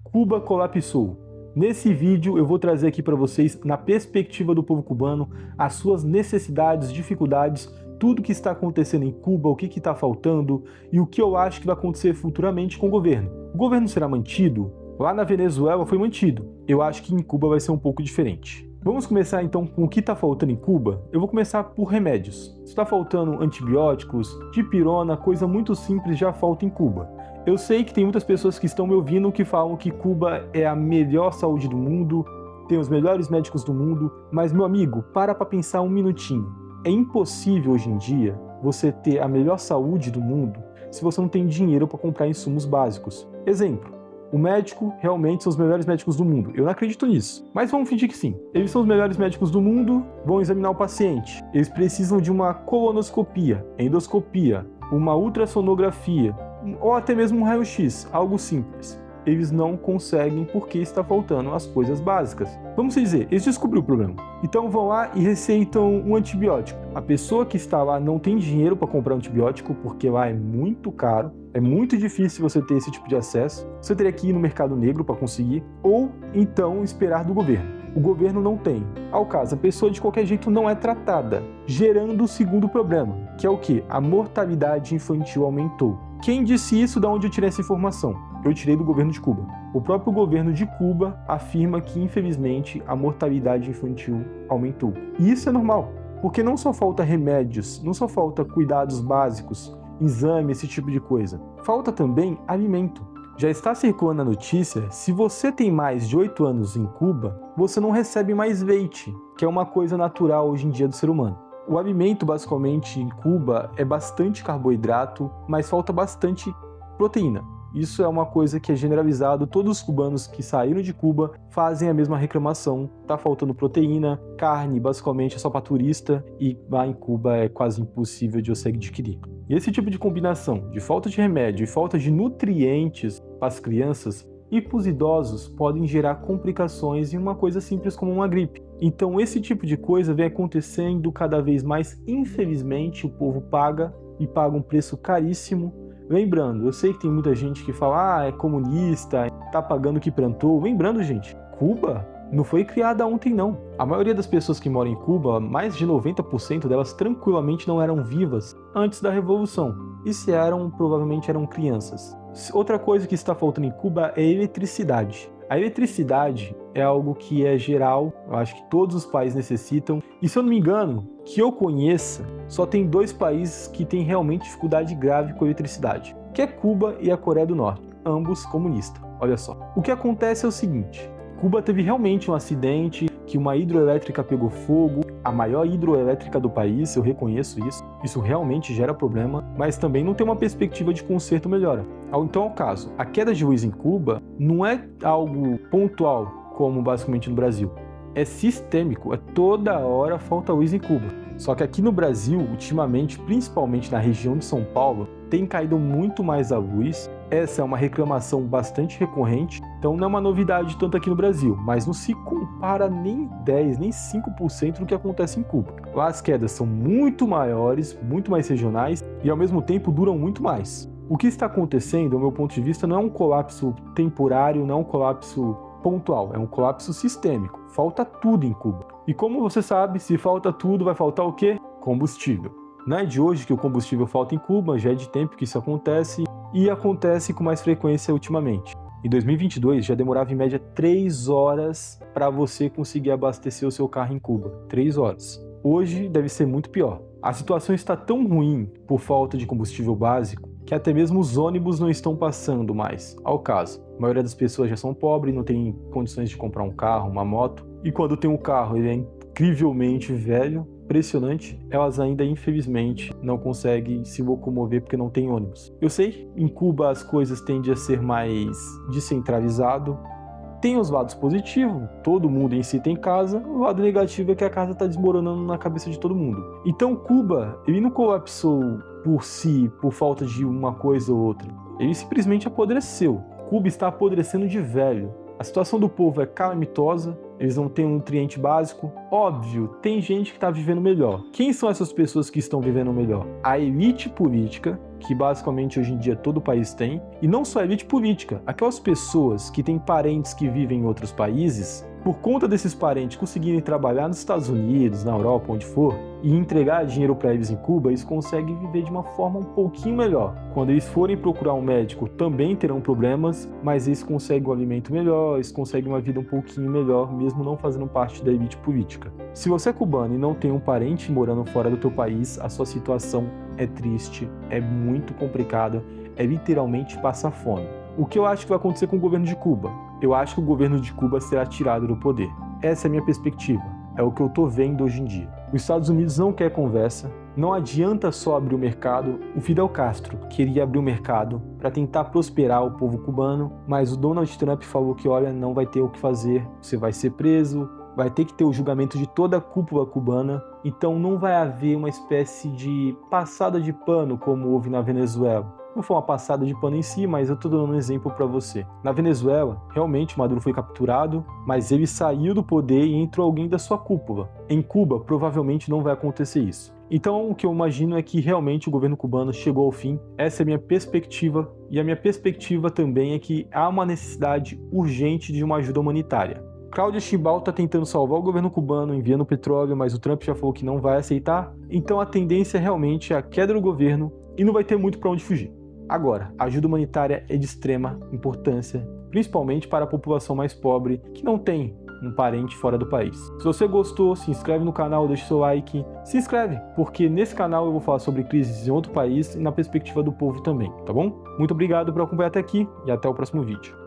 Cuba colapsou. Nesse vídeo eu vou trazer aqui para vocês, na perspectiva do povo cubano, as suas necessidades, dificuldades, tudo que está acontecendo em Cuba, o que está faltando e o que eu acho que vai acontecer futuramente com o governo. O governo será mantido? Lá na Venezuela foi mantido. Eu acho que em Cuba vai ser um pouco diferente. Vamos começar então com o que está faltando em Cuba? Eu vou começar por remédios. Está faltando antibióticos, dipirona, coisa muito simples já falta em Cuba. Eu sei que tem muitas pessoas que estão me ouvindo que falam que Cuba é a melhor saúde do mundo, tem os melhores médicos do mundo, mas meu amigo, para pensar um minutinho. É impossível hoje em dia você ter a melhor saúde do mundo se você não tem dinheiro para comprar insumos básicos. Exemplo, o médico realmente são os melhores médicos do mundo. Eu não acredito nisso, mas vamos fingir que sim. Eles são os melhores médicos do mundo, vão examinar o paciente. Eles precisam de uma colonoscopia, endoscopia, uma ultrassonografia, ou até mesmo um raio-x, algo simples. Eles não conseguem porque está faltando as coisas básicas. Vamos dizer, eles descobriram o problema. Então vão lá e receitam um antibiótico. A pessoa que está lá não tem dinheiro para comprar um antibiótico porque lá é muito caro. É muito difícil você ter esse tipo de acesso. Você teria que ir no mercado negro para conseguir, ou então esperar do governo. O governo não tem. Ao caso, a pessoa de qualquer jeito não é tratada, gerando o segundo problema, que é o quê? A mortalidade infantil aumentou. Quem disse isso? De onde eu tirei essa informação? Eu tirei do governo de Cuba. O próprio governo de Cuba afirma que, infelizmente, a mortalidade infantil aumentou. E isso é normal, porque não só falta remédios, não só falta cuidados básicos, exame, esse tipo de coisa. Falta também alimento. Já está circulando a notícia, se você tem mais de 8 anos em Cuba, você não recebe mais leite, que é uma coisa natural hoje em dia do ser humano. O alimento, basicamente, em Cuba é bastante carboidrato, mas falta bastante proteína. Isso é uma coisa que é generalizado, todos os cubanos que saíram de Cuba fazem a mesma reclamação. Tá faltando proteína, carne, basicamente é só para turista, e lá em Cuba é quase impossível de você adquirir. E esse tipo de combinação de falta de remédio e falta de nutrientes para as crianças e para os idosos podem gerar complicações em uma coisa simples como uma gripe. Então esse tipo de coisa vem acontecendo cada vez mais, infelizmente o povo paga e paga um preço caríssimo. Lembrando, eu sei que tem muita gente que fala, é comunista, tá pagando o que plantou. Lembrando, gente, Cuba não foi criada ontem não. A maioria das pessoas que moram em Cuba, mais de 90% delas tranquilamente não eram vivas antes da Revolução. E se eram, provavelmente eram crianças. Outra coisa que está faltando em Cuba é eletricidade. A eletricidade é algo que é geral, eu acho que todos os países necessitam. E se eu não me engano, que eu conheça, só tem 2 países que têm realmente dificuldade grave com a eletricidade, que é Cuba e a Coreia do Norte, ambos comunistas. Olha só. O que acontece é o seguinte, Cuba teve realmente um acidente, que uma hidroelétrica pegou fogo, a maior hidroelétrica do país, eu reconheço isso. Isso realmente gera problema, mas também não tem uma perspectiva de conserto melhora. Então, ao caso, a queda de luz em Cuba não é algo pontual, como basicamente no Brasil. É sistêmico, é toda hora falta luz em Cuba. Só que aqui no Brasil, ultimamente, principalmente na região de São Paulo, tem caído muito mais a luz. Essa é uma reclamação bastante recorrente, então não é uma novidade tanto aqui no Brasil, mas não se compara nem 10, nem 5% do que acontece em Cuba. Lá as quedas são muito maiores, muito mais regionais e ao mesmo tempo duram muito mais. O que está acontecendo, do meu ponto de vista, não é um colapso temporário, não é um colapso pontual, é um colapso sistêmico. Falta tudo em Cuba. E como você sabe, se falta tudo, vai faltar o quê? Combustível. Não é de hoje que o combustível falta em Cuba, já é de tempo que isso acontece e acontece com mais frequência ultimamente. Em 2022 já demorava em média 3 horas para você conseguir abastecer o seu carro em Cuba. 3 horas. Hoje deve ser muito pior. A situação está tão ruim por falta de combustível básico que até mesmo os ônibus não estão passando mais. Ao caso, a maioria das pessoas já são pobres, não tem condições de comprar um carro, uma moto. E quando tem um carro, ele é incrivelmente velho, impressionante, elas ainda infelizmente não conseguem se locomover porque não tem ônibus. Eu sei, em Cuba as coisas tendem a ser mais descentralizado. Tem os lados positivos, todo mundo em si tem casa, o lado negativo é que a casa está desmoronando na cabeça de todo mundo. Então Cuba, ele não colapsou por si, por falta de uma coisa ou outra. Ele simplesmente apodreceu. Cuba está apodrecendo de velho. A situação do povo é calamitosa, eles não têm um nutriente básico. Óbvio, tem gente que está vivendo melhor. Quem são essas pessoas que estão vivendo melhor? A elite política, que basicamente hoje em dia todo país tem, e não só a elite política, aquelas pessoas que têm parentes que vivem em outros países, por conta desses parentes conseguirem trabalhar nos Estados Unidos, na Europa, onde for, e entregar dinheiro para eles em Cuba, eles conseguem viver de uma forma um pouquinho melhor. Quando eles forem procurar um médico, também terão problemas, mas eles conseguem um alimento melhor, eles conseguem uma vida um pouquinho melhor, mesmo não fazendo parte da elite política. Se você é cubano e não tem um parente morando fora do teu país, a sua situação é triste, é muito complicada, é literalmente passar fome. O que eu acho que vai acontecer com o governo de Cuba? Eu acho que o governo de Cuba será tirado do poder. Essa é a minha perspectiva. É o que eu tô vendo hoje em dia. Os Estados Unidos não quer conversa, não adianta só abrir o mercado. O Fidel Castro queria abrir o mercado para tentar prosperar o povo cubano, mas o Donald Trump falou que, olha, não vai ter o que fazer, você vai ser preso, vai ter que ter o julgamento de toda a cúpula cubana, então não vai haver uma espécie de passada de pano como houve na Venezuela. Não foi uma passada de pano em si, mas eu estou dando um exemplo para você. Na Venezuela, realmente Maduro foi capturado, mas ele saiu do poder e entrou alguém da sua cúpula. Em Cuba, provavelmente não vai acontecer isso. Então, o que eu imagino é que realmente o governo cubano chegou ao fim. Essa é a minha perspectiva, e a minha perspectiva também é que há uma necessidade urgente de uma ajuda humanitária. Cláudia Sheinbaum está tentando salvar o governo cubano enviando petróleo, mas o Trump já falou que não vai aceitar. Então a tendência realmente é a queda do governo e não vai ter muito para onde fugir. Agora, a ajuda humanitária é de extrema importância, principalmente para a população mais pobre que não tem um parente fora do país. Se você gostou, se inscreve no canal, deixa seu like, se inscreve, porque nesse canal eu vou falar sobre crises em outro país e na perspectiva do povo também, tá bom? Muito obrigado por acompanhar até aqui e até o próximo vídeo.